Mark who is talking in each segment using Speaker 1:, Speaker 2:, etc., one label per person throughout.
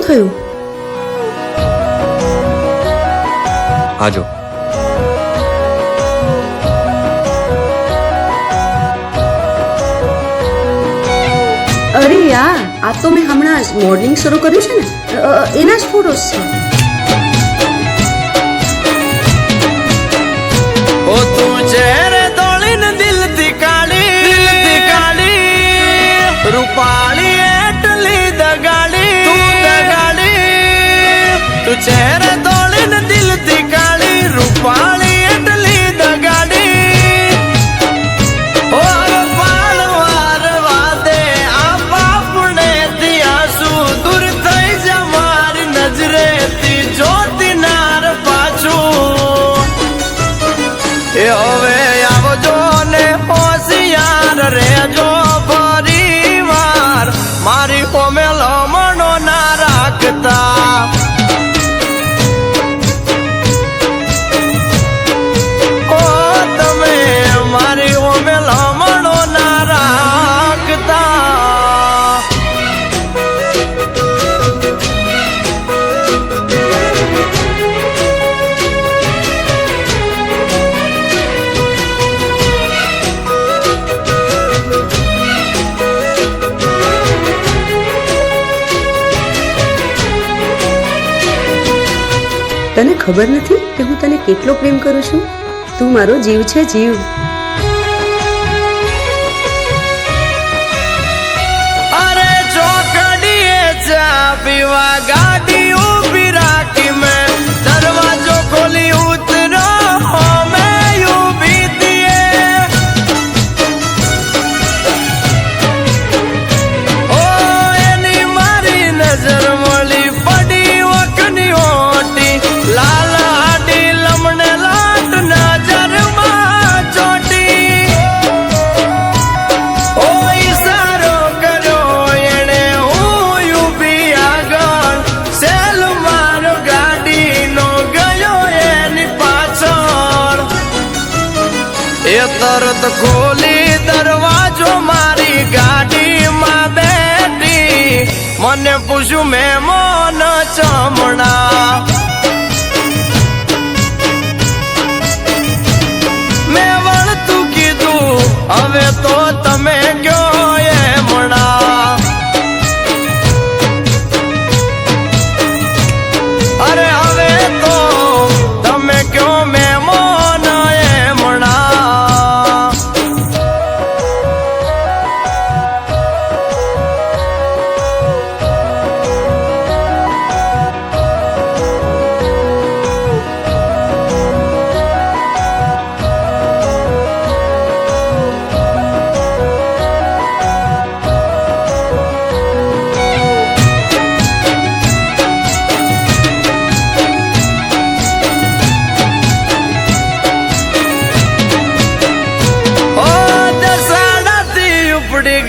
Speaker 1: થયું?
Speaker 2: આજો.
Speaker 1: અરે યાર, આ તો મેં હમણાં મોડલિંગ શરૂ કર્યું છે ને, એના જ ફોટોસ છે.
Speaker 3: ઓ તું ચહેરે દોડીને દિલથી કાઢી રૂપાળી એટલી દગાડી તું ચહેરે દોડીને દિલથી કાઢી રૂપાળી એટલી દગાડી ઓ પાલવાર વાદે આ બાપને આંસુ દૂર થઈ જા મારી નજરેથી જોતી નાર પાછું એ હવે આવજો ને હોશિયાર રેજો પરિવાર મારી કોમે લમણો ના રાખતા ઓ તમે મારી કોમે લમણો ના રાખતા.
Speaker 1: તને ખબર નથી કે હું તને કેટલો પ્રેમ કરું છું? તું મારો જીવ છે, જીવ.
Speaker 3: અરે ચોકડીએ ચા પીવા ગાડી ઊભી રાખી મેં દરવાજો ખોલી ઉતરો મેં ઊભી દીએ ઓ એની મારી નજર મળી પડી વખની ઓટી લાલ હાડી લમણે લાટ નજરમાં ચોટી ઓ ઈશારો કર્યો એણે હું ઊભી આગળ સેલ મારો ગાડીનો ગયો એની પાછળ એ તરત ખોલી દરવાજો મારી ગાડીમાં બેઠી મને પૂછ્યું મહેમાન ચમણા મેં વળતું કીધું હવે તો તમે ગયો એમણા અરે હવે તો તમે ગયો મહેમાન એમણા.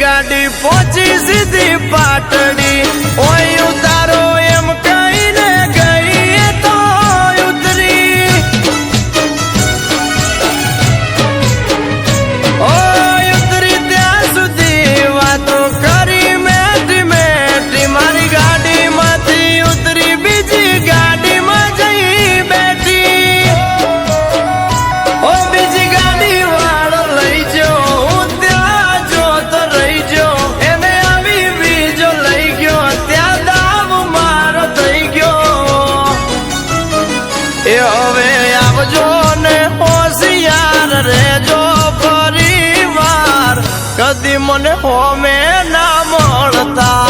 Speaker 3: ગાડી પહોંચી સીધી પાટડી ઓય ઉતારો એમ કહીને ગઈ તો ઉતરી ઓય ઉતરી ત્યાં સુધી વાતો કરી મેઠી મેઠી મારી ગાડીમાંથી ઉતરી બીજી ગાડીમાં જઈ બેઠી ઓ બીજી ગાડી વાળો લઈ જો એ હવે આવજો ને હોશિયાર રેજો પરિવાર કદી મને હોમે ના મળતા